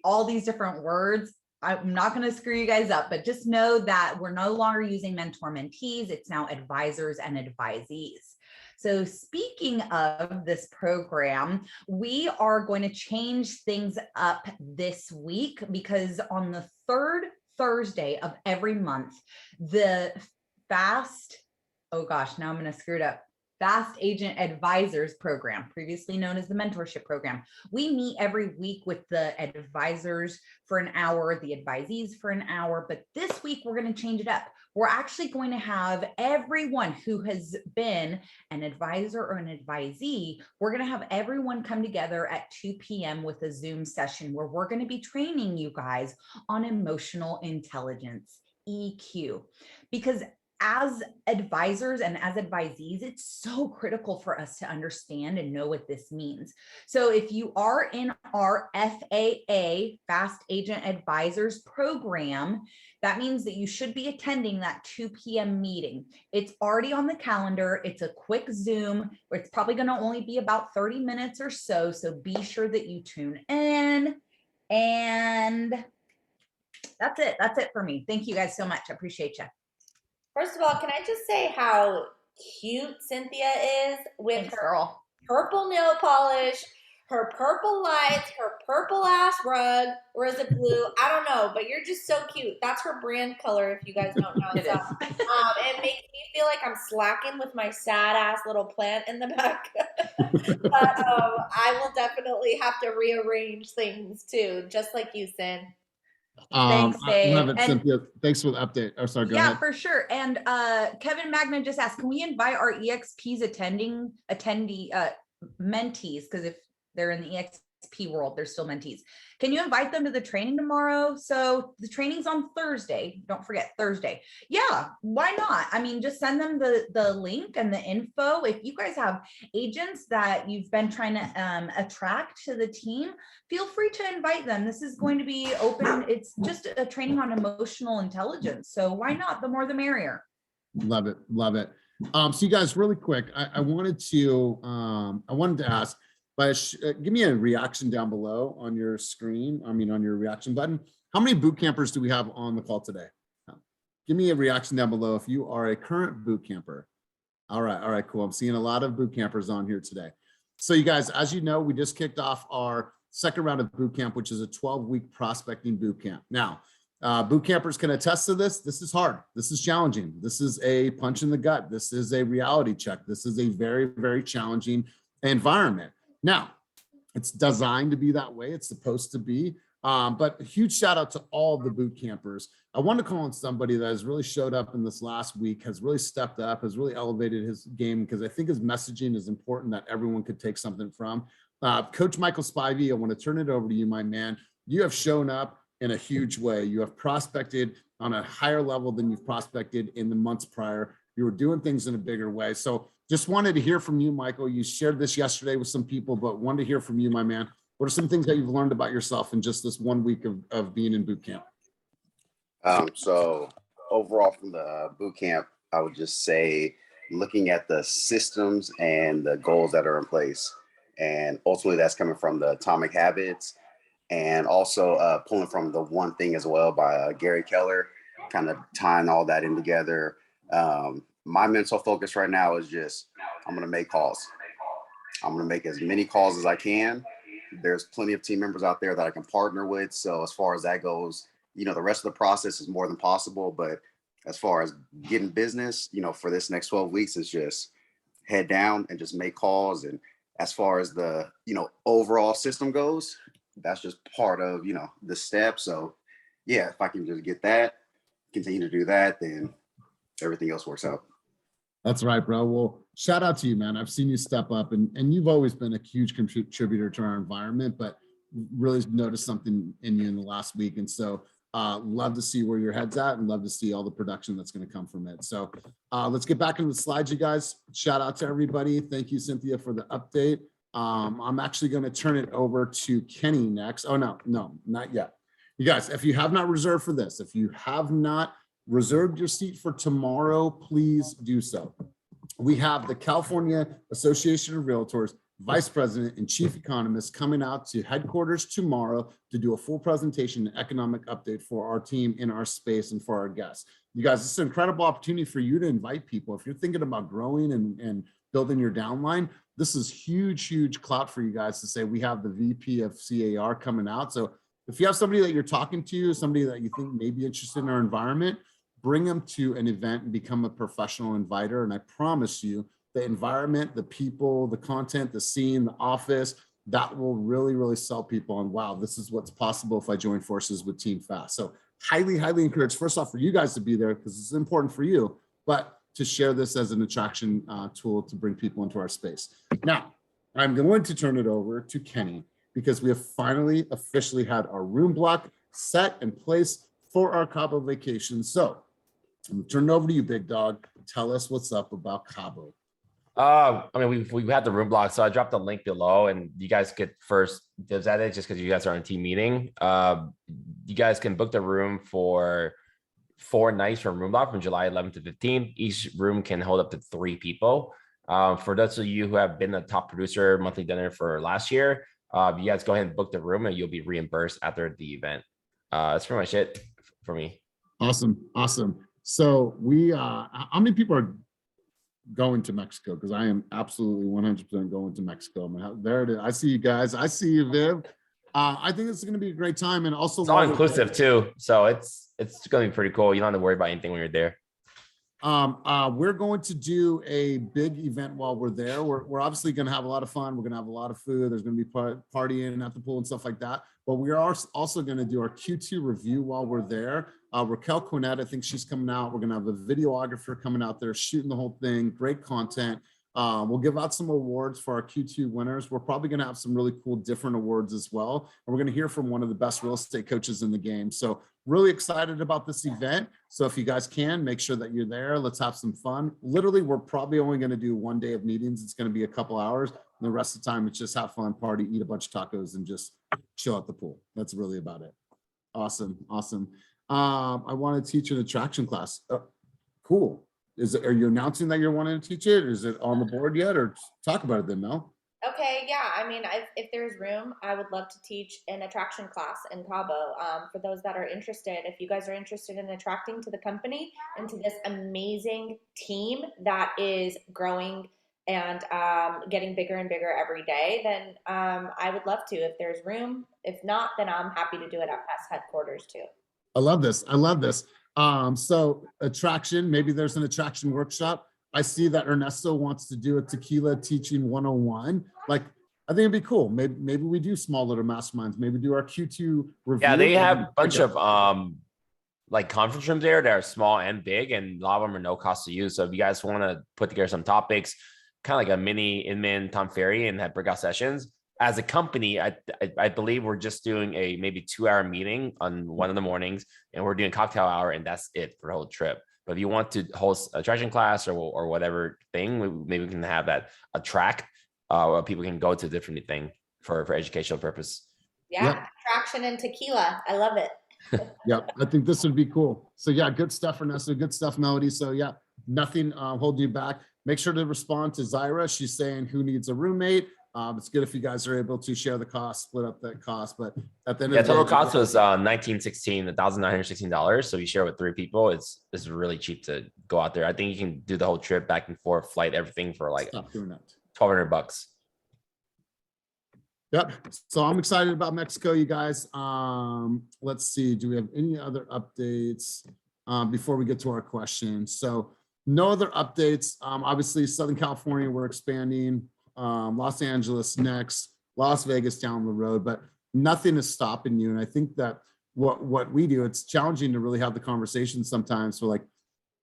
all these different words? I'm not going to screw you guys up, but just know that we're no longer using mentor mentees. It's now advisors and advisees. So speaking of this program, we are going to change things up this week, because on the third Thursday of every month, the Fast Agent Advisors program, previously known as the mentorship program. We meet every week with the advisors for an hour, the advisees for an hour, but this week we're going to change it up. We're actually going to have everyone who has been an advisor or an advisee, we're going to have everyone come together at 2 p.m. with a Zoom session where we're going to be training you guys on emotional intelligence, EQ, because as advisors and as advisees, it's so critical for us to understand and know what this means. So if you are in our FAA, Fast Agent Advisors program, that means that you should be attending that 2 p.m. meeting. It's already on the calendar. It's a quick Zoom. It's probably going to only be about 30 minutes or so. So be sure that you tune in. And that's it. That's it for me. Thank you guys so much. I appreciate you. First of all, can I just say how cute Cynthia is with her purple nail polish, her purple lights, her purple ass rug, or is it blue? I don't know, but you're just so cute. That's her brand color, if you guys don't know. It So, is. it makes me feel like I'm slacking with my sad ass little plant in the back. But I will definitely have to rearrange things too, just like you, Cyn. Thanks, Dave. I love it, Cynthia. Thanks for the update. Oh, sorry, go ahead. Yeah, for sure. And Kevin Magna just asked, can we invite our eXp's mentees? Because if they're in the eXp world, they're still mentees. Can you invite them to the training tomorrow? So the training's on Thursday. Don't forget Thursday. Yeah, why not? I mean, just send them the link and the info. If you guys have agents that you've been trying to attract to the team, feel free to invite them. This is going to be open. It's just a training on emotional intelligence. So why not? The more the merrier. Love it. Love it. So you guys, really quick, I wanted to ask, but give me a reaction down below on your screen. I mean, on your reaction button. How many boot campers do we have on the call today? Give me a reaction down below if you are a current boot camper. All right, cool. I'm seeing a lot of boot campers on here today. So you guys, as you know, we just kicked off our second round of boot camp, which is a 12-week prospecting boot camp. Now, boot campers can attest to this. This is hard. This is challenging. This is a punch in the gut. This is a reality check. This is a very, very challenging environment. Now, it's designed to be that way. It's supposed to be. But a huge shout out to all the boot campers. I want to call on somebody that has really showed up in this last week, has really stepped up, has really elevated his game, because I think his messaging is important that everyone could take something from. Coach Michael Spivey, I want to turn it over to you, my man. You have shown up in a huge way. You have prospected on a higher level than you've prospected in the months prior. You were doing things in a bigger way. So just wanted to hear from you, Michael. You shared this yesterday with some people, but wanted to hear from you, my man. What are some things that you've learned about yourself in just this 1 week of being in boot camp? So overall from the boot camp, I would just say looking at the systems and the goals that are in place. And ultimately that's coming from the Atomic Habits, and also pulling from the One Thing as well by Gary Keller, kind of tying all that in together. My mental focus right now is just, I'm going to make calls. I'm going to make as many calls as I can. there's plenty of team members out there that I can partner with. So as far as that goes, the rest of the process is more than possible. But as far as getting business, for this next 12 weeks is just head down and just make calls. And as far as the, overall system goes, that's just part of, the step. So yeah, if I can just get that, continue to do that, then everything else works out. That's right, bro. Well, shout out to you, man. I've seen you step up and you've always been a huge contributor to our environment, but really noticed something in you in the last week. And so love to see where your head's at and love to see all the production that's going to come from it. So let's get back into the slides, you guys. Shout out to everybody. Thank you, Cynthia, for the update. I'm actually going to turn it over to Kenny next. Oh, no, not yet. You guys, if you have not reserved for this, if you have not reserved your seat for tomorrow, please do so. We have the California Association of Realtors Vice President and Chief Economist coming out to headquarters tomorrow to do a full presentation and economic update for our team in our space and for our guests. You guys, this is an incredible opportunity for you to invite people. If you're thinking about growing and building your downline, this is huge clout for you guys to say we have the VP of CAR coming out. So if you have somebody that you're talking to, somebody that you think may be interested in our environment, bring them to an event and become a professional inviter. And I promise you, the environment, the people, the content, the scene, the office, that will really sell people on, wow, this is what's possible if I join forces with Team Fast. So highly encouraged, first off, for you guys to be there because it's important for you, but to share this as an attraction tool to bring people into our space. Now, I'm going to turn it over to Kenny because we have finally officially had our room block set in place for our Cabo vacation. So I'm gonna turn it over to you, big dog. Tell us what's up about Cabo. I mean, we've had the room block, so I dropped the link below, and you guys get first dibs at it just because you guys are on a team meeting. You guys can book the room for 4 nights from room block from July 11th to 15th. Each room can hold up to 3 people. For those of you who have been the top producer monthly dinner for last year, you guys go ahead and book the room, and you'll be reimbursed after the event. That's pretty much it for me. Awesome. So we, how many people are going to Mexico? Because I am absolutely 100% going to Mexico. There it is. I see you guys. I see you, Viv. I think it's going to be a great time, and also it's all inclusive too, so it's going to be pretty cool. You don't have to worry about anything when you're there. We're going to do a big event while we're there. We're obviously going to have a lot of fun. We're going to have a lot of food. There's going to be partying at the pool and stuff like that. But we are also going to do our Q2 review while we're there. Raquel Quinette, I think she's coming out. We're going to have a videographer coming out there shooting the whole thing. Great content. We'll give out some awards for our Q2 winners. We're probably going to have some really cool different awards as well. And we're going to hear from one of the best real estate coaches in the game. So really excited about this event. So if you guys can, make sure that you're there. Let's have some fun. Literally, we're probably only going to do 1 day of meetings. It's going to be a couple hours. And the rest of the time, it's just have fun, party, eat a bunch of tacos, and just chill at the pool. That's really about it. Awesome. I want to teach an attraction class. Cool. Are you announcing that you're wanting to teach it? Is it on the board yet? Or talk about it then, Mel? Okay, yeah. I mean, if there's room, I would love to teach an attraction class in Cabo. For those that are interested, if you guys are interested in attracting to the company and to this amazing team that is growing and getting bigger and bigger every day, then I would love to. If there's room, if not, then I'm happy to do it at Fast headquarters too. I love this. So attraction, maybe there's an attraction workshop. I see that Ernesto wants to do a tequila teaching 101. Like, I think it'd be cool. Maybe we do small little masterminds. Maybe do our Q2 review. Yeah, they have a bunch of like conference rooms there that are small and big, and a lot of them are no cost to use. So if you guys want to put together some topics, kind of like a mini Inman Tom Ferry and have breakout sessions. As a company, I believe we're just doing a maybe 2-hour meeting on one of the mornings, and we're doing cocktail hour, and that's it for the whole trip. But if you want to host attraction class or whatever thing, maybe we can have that a track where people can go to a different thing for educational purpose. Yeah, Yep. attraction and tequila. I love it. Yep, I think this would be cool. So yeah, good stuff, Ernesto. Good stuff, Melody. So yeah, nothing holding you back. Make sure to respond to Zyra. She's saying who needs a roommate. It's good if you guys are able to share the cost, split up that cost. But at the end of the total day, cost was $1,916. So you share with 3 people, it's really cheap to go out there. I think you can do the whole trip, back and forth, flight, everything for like stop doing that. $1,200. Yep. So I'm excited about Mexico, you guys. Let's see. Do we have any other updates before we get to our questions? So no other updates. Obviously, Southern California, we're expanding. Los Angeles next, Las Vegas down the road, but nothing is stopping you. And I think that what we do, it's challenging to really have the conversation sometimes. So like,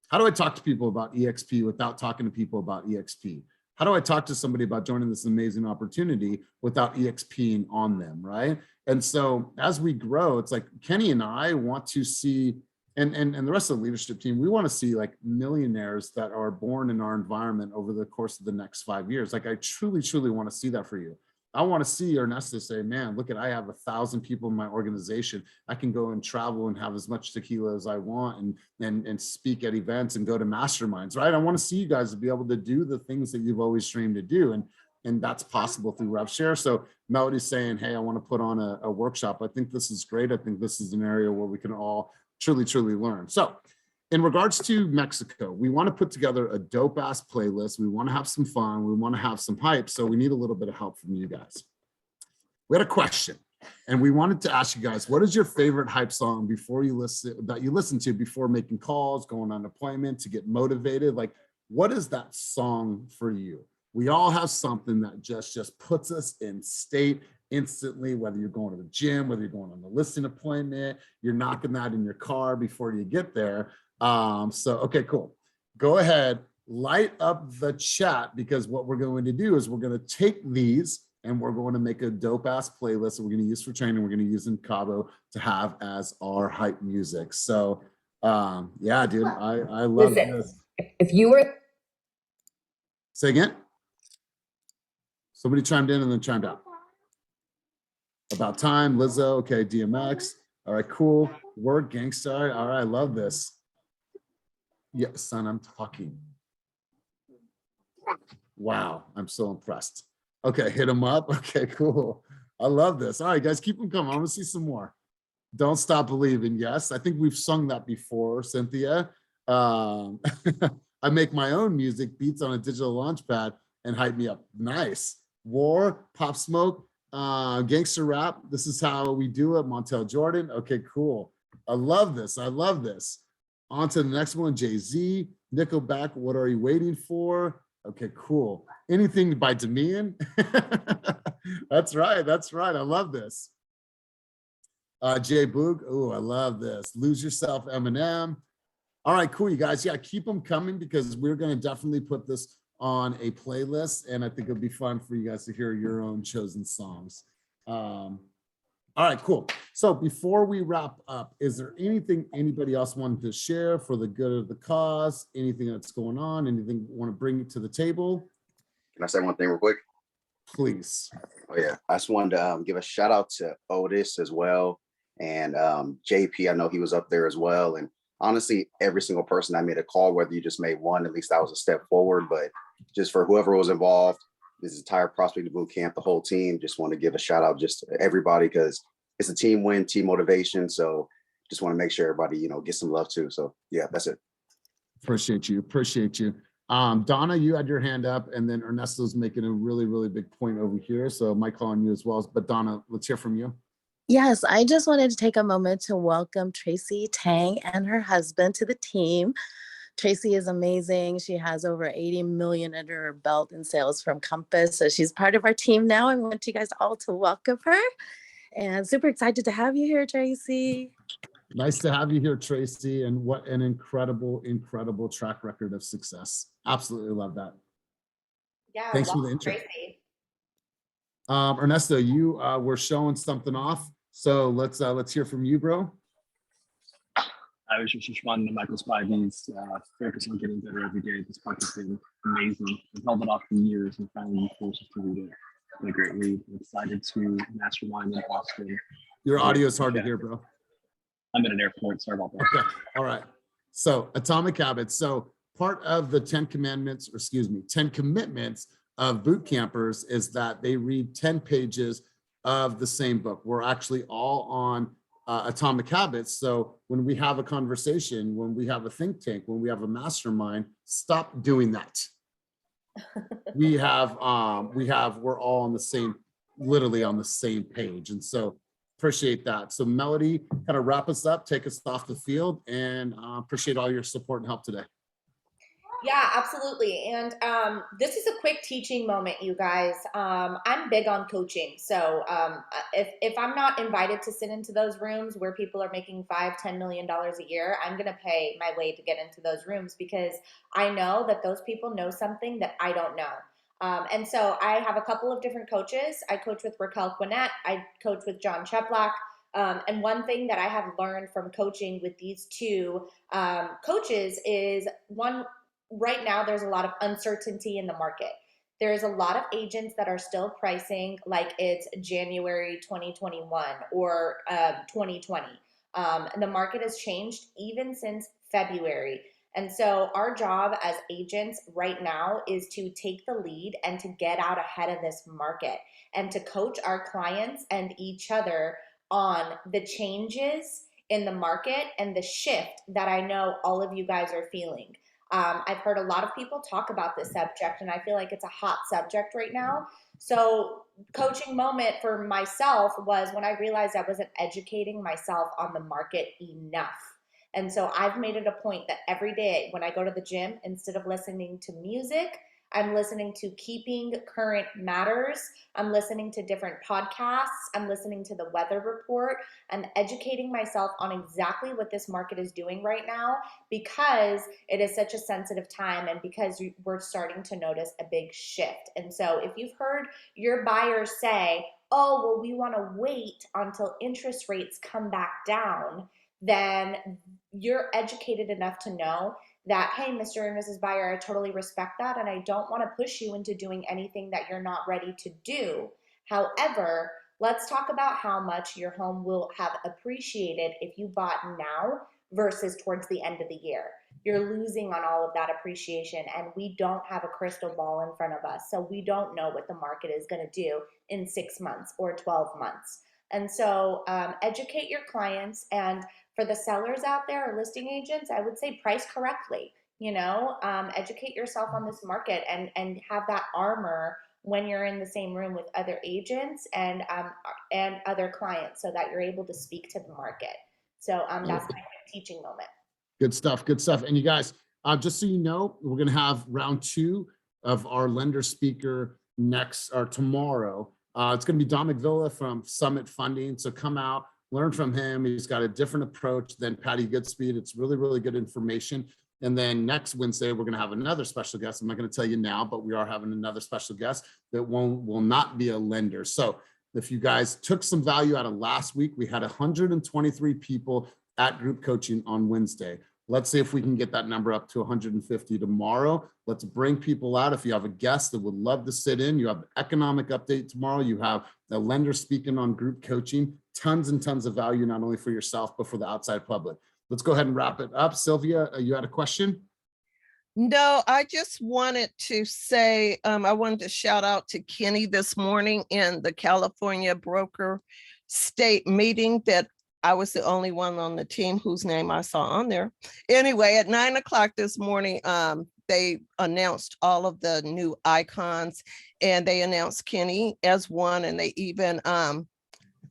how do I talk to people about eXp without talking to people about eXp? How do I talk to somebody about joining this amazing opportunity without EXPing on them, right? And so as we grow, it's like Kenny and I want to see, and the rest of the leadership team, we want to see like millionaires that are born in our environment over the course of the next 5 years. Like I truly, truly want to see that for you. I want to see Ernesto say, man, look at, I have 1,000 people in my organization. I can go and travel and have as much tequila as I want and speak at events and go to masterminds, right? I want to see you guys be able to do the things that you've always dreamed to do. And that's possible through RevShare. So Melody's saying, hey, I want to put on a workshop. I think this is great. I think this is an area where we can all truly, truly learn. So in regards to Mexico, we want to put together a dope ass playlist. We want to have some fun. We want to have some hype. So we need a little bit of help from you guys. We had a question and we wanted to ask you guys, what is your favorite hype song before you listen to before making calls, going on appointment to get motivated? Like, what is that song for you? We all have something that just puts us in state instantly, whether you're going to the gym, whether you're going on the listing appointment, you're knocking that in your car before you get there. Okay, cool. Go ahead, light up the chat, because what we're going to do is we're going to take these and we're going to make a dope ass playlist that we're going to use for training. We're going to use in Cabo to have as our hype music. So yeah, dude, I love this. If you were, say again. Somebody chimed in and then chimed out. About Time, Lizzo, okay, DMX. All right, cool. Word Gangsta. All right, I love this. Yeah, son, I'm talking. Wow, I'm so impressed. Okay, hit them up. Okay, cool. I love this. All right, guys, keep them coming. I want to see some more. Don't Stop Believing. Yes, I think we've sung that before, Cynthia. I make my own music, beats on a digital launch pad, and hype me up. Nice. War, Pop Smoke, gangster rap. This is how we do it. Montel Jordan. Okay, cool. I love this. I love this. On to the next one. Jay-Z, Nickelback. What Are You Waiting For? Okay, cool. Anything by Damian. That's right. That's right. I love this. Jay Boog. Oh, I love this. Lose Yourself, Eminem. All right, cool, you guys. Yeah, keep them coming because we're going to definitely put this on a playlist, and I think it'll be fun for you guys to hear your own chosen songs. All right, cool. So before we wrap up, is there anything anybody else wanted to share for the good of the cause? Anything that's going on? Anything you want to bring to the table? Can I say one thing real quick? Please. Oh yeah, I just wanted to give a shout out to Otis as well, and JP. I know he was up there as well, and honestly, every single person I made a call, whether you just made one, at least that was a step forward. But just for whoever was involved, this entire prospecting boot camp, the whole team, just want to give a shout out just to everybody because it's a team win, team motivation. So just want to make sure everybody, get some love too. So yeah, that's it. Appreciate you. Appreciate you. Donna, you had your hand up, and then Ernesto's making a really, really big point over here. So Mike calling you as well. But Donna, let's hear from you. Yes, I just wanted to take a moment to welcome Tracy Tang and her husband to the team. Tracy is amazing. She has over 80 million under her belt in sales from Compass. So she's part of our team now. I want you guys all to welcome her. And super excited to have you here, Tracy. Nice to have you here, Tracy. And what an incredible, incredible track record of success. Absolutely love that. Yeah, thanks for the intro. Tracy. Ernesto, you were showing something off. So let's hear from you, bro. I was just responding to Michael Spivey's focus on getting better every day. This book has been amazing. I've held it off for years and finally forced to read it. It's been a great read. I'm excited to mastermind in Austin. Your audio is hard to hear, bro. I'm in an airport. Sorry about that. Okay. All right. So Atomic Habits. So part of the 10 Commitments of boot campers is that they read 10 pages of the same book. We're actually all on Atomic Habits. So when we have a conversation, when we have a think tank, when we have a mastermind, stop doing that. We're all on the same literally on the same page. And so appreciate that. So Melody, kind of wrap us up, take us off the field, and appreciate all your support and help today. Yeah, absolutely. And this is a quick teaching moment, you guys. I'm big on coaching. So if I'm not invited to sit into those rooms where people are making $5-10 million a year, I'm going to pay my way to get into those rooms because I know that those people know something that I don't know. And so I have a couple of different coaches. I coach with Raquel Quinnett. I coach with John Cheplack. And one thing that I have learned from coaching with these two coaches is one, right now there's a lot of uncertainty in the market. There's a lot of agents that are still pricing like it's January 2021 or 2020. And the market has changed even since February. And so our job as agents right now is to take the lead and to get out ahead of this market and to coach our clients and each other on the changes in the market and the shift that I know all of you guys are feeling. I've heard a lot of people talk about this subject, and I feel like it's a hot subject right now. So coaching moment for myself was when I realized I wasn't educating myself on the market enough. And so I've made it a point that every day when I go to the gym, instead of listening to music, I'm listening to Keeping Current Matters. I'm listening to different podcasts. I'm listening to the weather report. I'm educating myself on exactly what this market is doing right now because it is such a sensitive time and because we're starting to notice a big shift. And so if you've heard your buyers say, oh, well, we want to wait until interest rates come back down, then you're educated enough to know that, hey, Mr. and Mrs. Buyer, I totally respect that, and I don't want to push you into doing anything that you're not ready to do. However, let's talk about how much your home will have appreciated if you bought now versus towards the end of the year. You're losing on all of that appreciation, and we don't have a crystal ball in front of us, so we don't know what the market is going to do in 6 months or 12 months. And so educate your clients, and for the sellers out there or listing agents, I would say price correctly. Educate yourself on this market and have that armor when you're in the same room with other agents and other clients so that you're able to speak to the market. So that's my teaching moment. Good stuff. Good stuff. And you guys, just so you know, we're going to have round 2 of our lender speaker next or tomorrow. It's going to be Don McVilla from Summit Funding. So come out, learn from him. He's got a different approach than Patty Goodspeed. It's really, really good information. And then next Wednesday, we're going to have another special guest. I'm not going to tell you now, but we are having another special guest that will not be a lender. So if you guys took some value out of last week, we had 123 people at group coaching on Wednesday. Let's see if we can get that number up to 150 tomorrow. Let's bring people out. If you have a guest that would love to sit in, you have economic update tomorrow. You have a lender speaking on group coaching, tons and tons of value, not only for yourself, but for the outside public. Let's go ahead and wrap it up. Sylvia, you had a question? No, I just wanted to say, I wanted to shout out to Kenny this morning in the California broker state meeting that I was the only one on the team whose name I saw on there. Anyway, at 9 o'clock this morning, they announced all of the new icons and they announced Kenny as one, and they even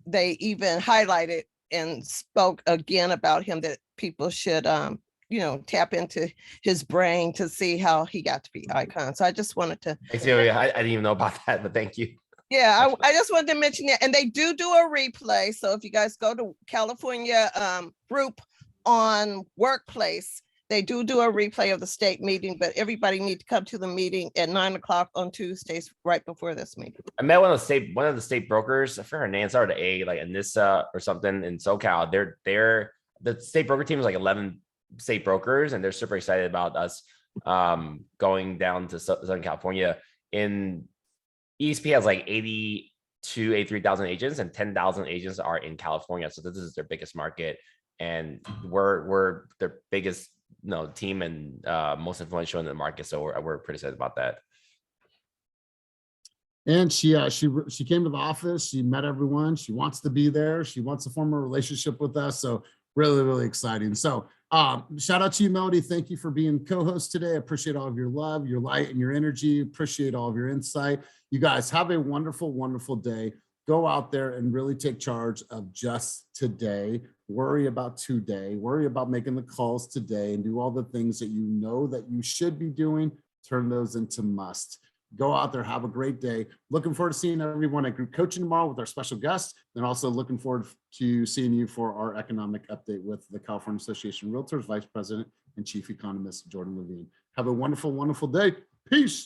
highlighted and spoke again about him, that people should tap into his brain to see how he got to be icon. So I just wanted to. Thanks, Sylvia. I didn't even know about that, but thank you. Yeah, I just wanted to mention that. And they do a replay. So if you guys go to California group on Workplace, they do a replay of the state meeting, but everybody need to come to the meeting at 9 o'clock on Tuesdays, right before this meeting. I met one of the state brokers. I forget her name, started A, like Anissa or something in SoCal. They're the state broker team is like 11 state brokers, and they're super excited about us going down to Southern California. In eXp has like 83,000 agents, and 10,000 agents are in California. So this is their biggest market, and we're their biggest team and most influential in the market. So we're pretty excited about that. And she came to the office. She met everyone. She wants to be there. She wants to form a relationship with us. So Really, really exciting. So shout out to you, Melody. Thank you for being co-host today. I appreciate all of your love, your light, and your energy. Appreciate all of your insight. You guys have a wonderful, wonderful day. Go out there and really take charge of just today. Worry about today. Worry about making the calls today and do all the things that you know that you should be doing. Turn those into must. Go out there, have a great day. Looking forward to seeing everyone at group coaching tomorrow with our special guest. And also looking forward to seeing you for our economic update with the California Association of Realtors Vice President and Chief Economist, Jordan Levine. Have a wonderful, wonderful day. Peace.